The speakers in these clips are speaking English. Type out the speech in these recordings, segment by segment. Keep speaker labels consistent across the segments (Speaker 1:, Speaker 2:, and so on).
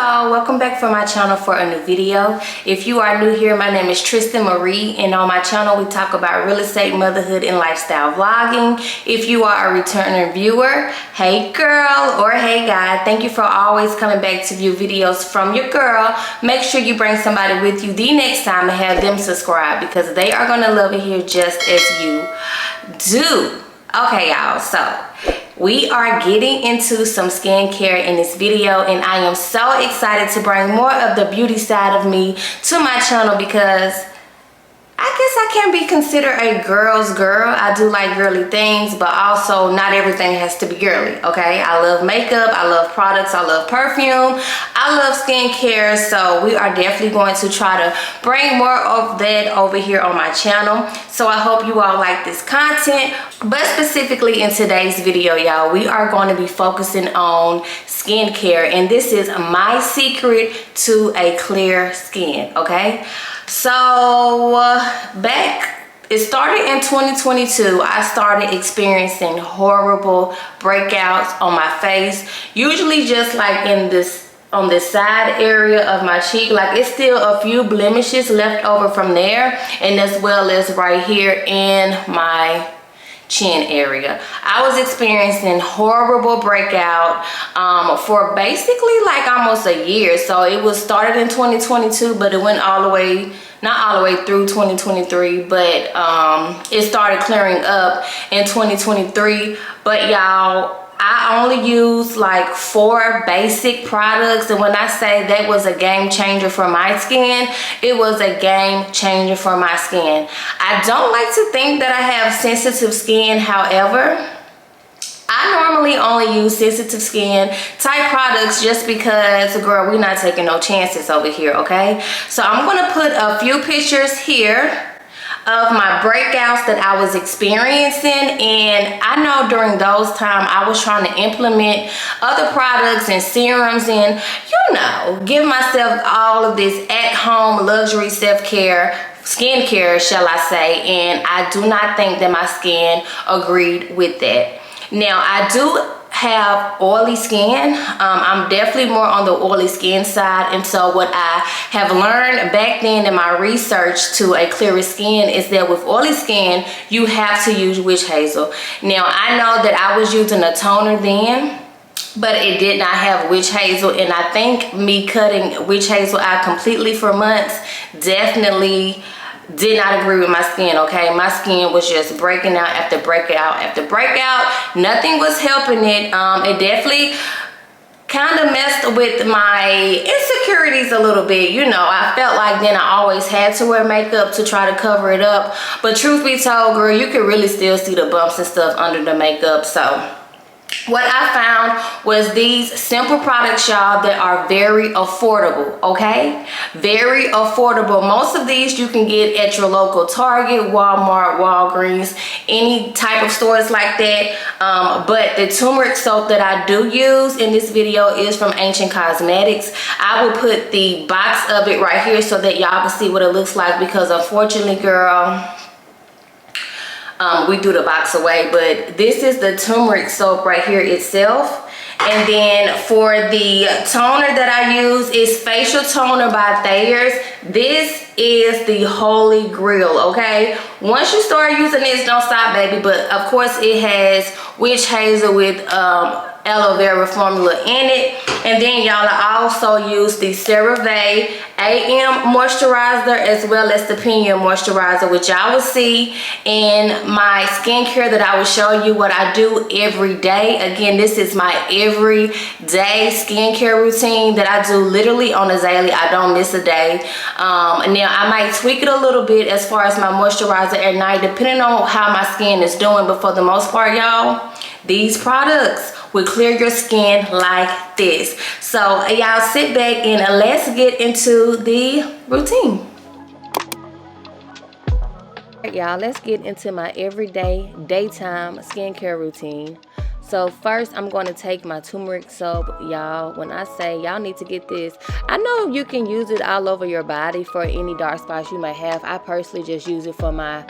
Speaker 1: y'all, welcome back for my channel for a new video. If you are new here, my name is Tristen Marie, and on my channel we talk about real estate, motherhood, and lifestyle vlogging. If you are a returning viewer, hey girl or hey guy, thank you for always coming back to view videos from your girl. Make sure you bring somebody with you the next time and have them subscribe, because they are gonna love it here just as you do. Okay y'all, so we are getting into some skincare in this video, and I am so excited to bring more of the beauty side of me to my channel, because I guess I can be considered a girl's girl. I do like girly things, but also not everything has to be girly, okay? I love makeup, I love products, I love perfume, I love skincare, so we are definitely going to try to bring more of that over here on my channel. So I hope you all like this content, but specifically in today's video, y'all, we are going to be focusing on skincare, and this is my secret to a clear skin, okay? So it started in 2022. I started experiencing horrible breakouts on my face, usually just like on this side area of my cheek. Like, it's still a few blemishes left over from there, and as well as right here in my chin area. I was experiencing horrible breakout for basically like almost a year. So it was started in 2022, but it went all the way, not all the way through 2023, but it started clearing up in 2023. But y'all, I only use like 4 basic products, and when I say that was a game changer for my skin, it was a game changer for my skin. I don't like to think that I have sensitive skin. However, I normally only use sensitive skin type products just because, girl, we're not taking no chances over here, okay? So I'm gonna put a few pictures here of my breakouts that I was experiencing, and I know during those times I was trying to implement other products and serums and, you know, give myself all of this at-home luxury self-care, skincare, shall I say, and I do not think that my skin agreed with that. Now, I do have oily skin. I'm definitely more on the oily skin side, and so what I have learned back then in my research to a clearer skin is that with oily skin you have to use witch hazel. Now, I know that I was using a toner then, but it did not have witch hazel, and I think me cutting witch hazel out completely for months definitely did not agree with my skin, okay? My skin was just breaking out after breakout after breakout. Nothing was helping it. It definitely kind of messed with my insecurities a little bit. You know, I felt like then I always had to wear makeup to try to cover it up. But truth be told, girl, you can really still see the bumps and stuff under the makeup. So what I found was these simple products, y'all, that are very affordable, okay? Very affordable. Most of these you can get at your local Target, Walmart, Walgreens, any type of stores like that. But the turmeric soap that I do use in this video is from Cosmeticz. I will put the box of it right here so that y'all can see what it looks like, because unfortunately, girl, we do the box away, but this is the turmeric soap right here itself. And then for the toner that I use is facial toner by Thayers. This is the holy grail, okay? Once you start using this, don't stop, baby. But of course it has witch hazel with aloe vera formula in it. And then y'all, I also use the CeraVe AM moisturizer as well as the Pinion moisturizer, which y'all will see in my skincare that I will show you what I do every day. Again, this is my everyday skincare routine that I do literally on a daily. I don't miss a day. Now I might tweak it a little bit as far as my moisturizer at night, depending on how my skin is doing, but for the most part, y'all, these products will clear your skin like this. So y'all sit back and let's get into the routine. Y'all, let's get into my everyday daytime skincare routine. So first I'm going to take my turmeric soap. Y'all, when I say y'all need to get this, I know you can use it all over your body for any dark spots you may have. I personally just use it for my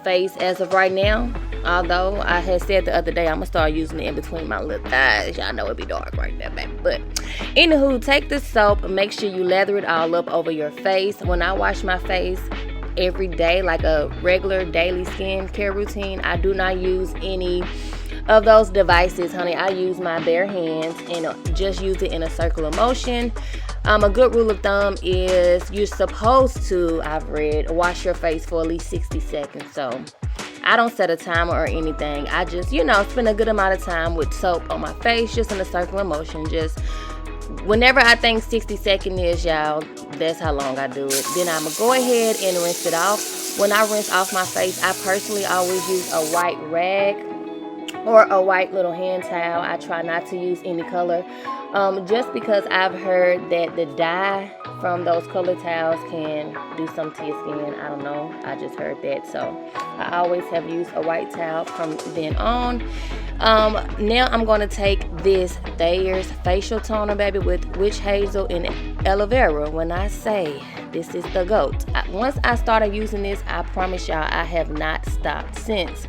Speaker 1: face as of right now. Although I had said the other day I'm gonna start using it in between my little thighs. Y'all know it be dark right there, baby. But anywho, take this soap and make sure you lather it all up over your face. When I wash my face every day, like a regular daily skincare routine, I do not use any of those devices, honey. I use my bare hands and just use it in a circular motion. A good rule of thumb is you're supposed to, I've read, wash your face for at least 60 seconds. So I don't set a timer or anything. I just, spend a good amount of time with soap on my face, just in a circular motion. Just whenever I think 60 seconds is, y'all, that's how long I do it. Then I'm going to go ahead and rinse it off. When I rinse off my face, I personally always use a white rag or a white little hand towel. I try not to use any color, just because I've heard that the dye from those color towels can do something to your skin. I don't know, I just heard that. So I always have used a white towel from then on. Now I'm going to take this Thayers facial toner, baby, with witch hazel and aloe vera. When I say this is the GOAT, once I started using this, I promise y'all I have not stopped since.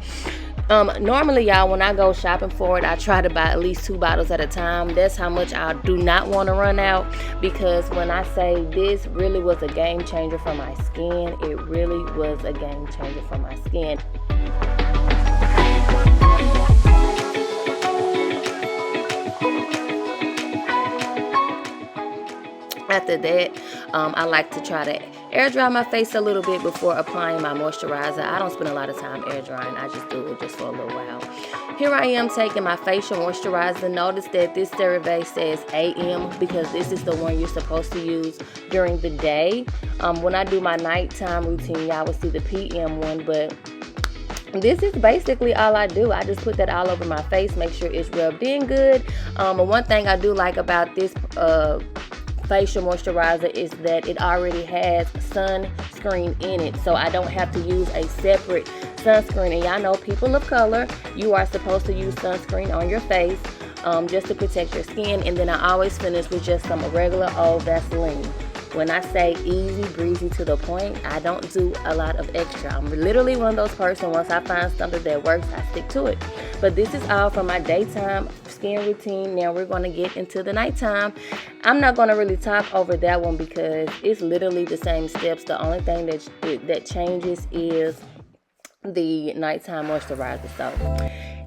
Speaker 1: Normally, y'all, when I go shopping for it, I try to buy at least 2 bottles at a time. That's how much I do not want to run out, because when I say this really was a game changer for my skin, it really was a game changer for my skin. After that, I like to try to air dry my face a little bit before applying my moisturizer. I don't spend a lot of time air drying. I just do it just for a little while. Here I am taking my facial moisturizer. Notice that this cerve says AM because this is the one you're supposed to use during the day. When I do my nighttime routine, y'all will see the PM one, but this is basically all I do. I just put that all over my face, make sure it's rubbed in good. And one thing I do like about this facial moisturizer is that it already has sunscreen in it, so I don't have to use a separate sunscreen. And y'all know, people of color, you are supposed to use sunscreen on your face just to protect your skin. And then I always finish with just some regular old Vaseline. When I say easy breezy to the point, I don't do a lot of extra. I'm literally one of those persons, once I find something that works, I stick to it. But this is all for my daytime skin routine. Now we're going to get into the nighttime. I'm not going to really talk over that one because it's literally the same steps. The only thing that changes is the nighttime moisturizer. So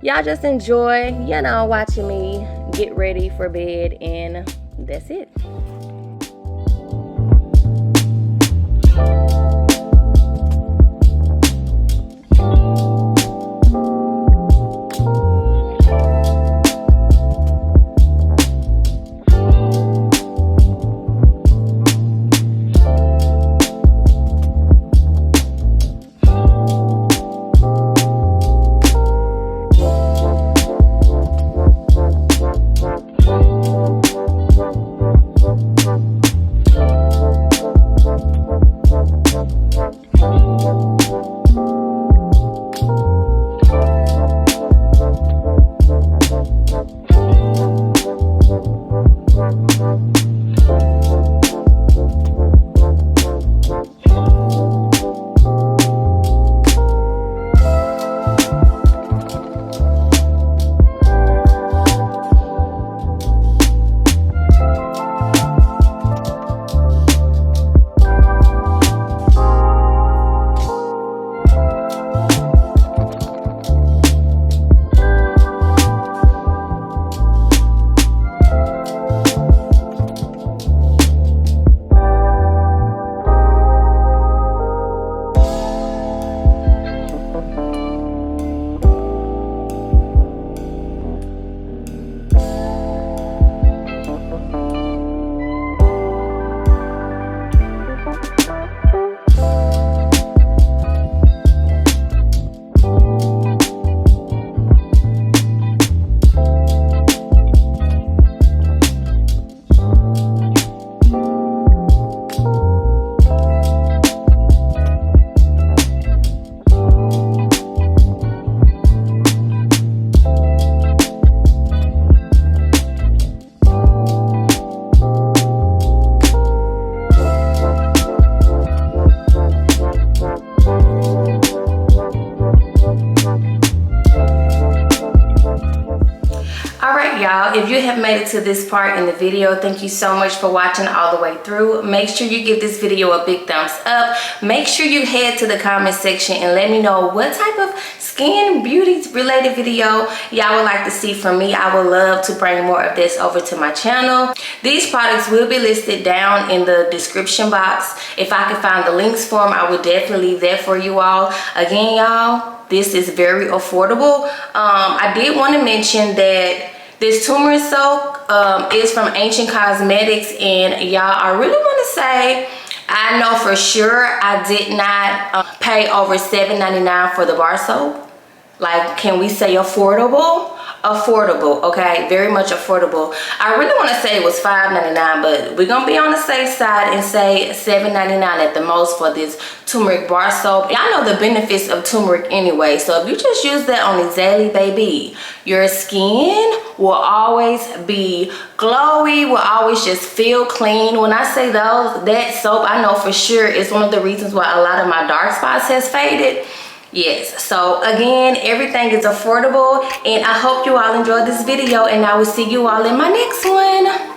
Speaker 1: y'all just enjoy, watching me get ready for bed, and that's it. you have made it to this part in the video, thank you so much for watching all the way through. Make sure you give this video a big thumbs up. Make sure you head to the comment section and let me know what type of skin beauty related video y'all would like to see from me. I would love to bring more of this over to my channel. These products will be listed down in the description box. If I can find the links for them, I would definitely leave that for you all. Again, y'all, this is very affordable. I did want to mention that this turmeric soap is from Ancient Cosmetics, and y'all, I really want to say, I know for sure I did not pay over $7.99 for the bar soap. Like, can we say affordable? Affordable, okay, very much affordable. I really want to say it was $5.99, but we're gonna be on the safe side and say $7.99 at the most for this turmeric bar soap. Y'all know the benefits of turmeric anyway, so if you just use that on a daily, baby, your skin will always be glowy, will always just feel clean. When I say that soap, I know for sure it's one of the reasons why a lot of my dark spots has faded. Yes, so again, everything is affordable, and I hope you all enjoyed this video, and I will see you all in my next one.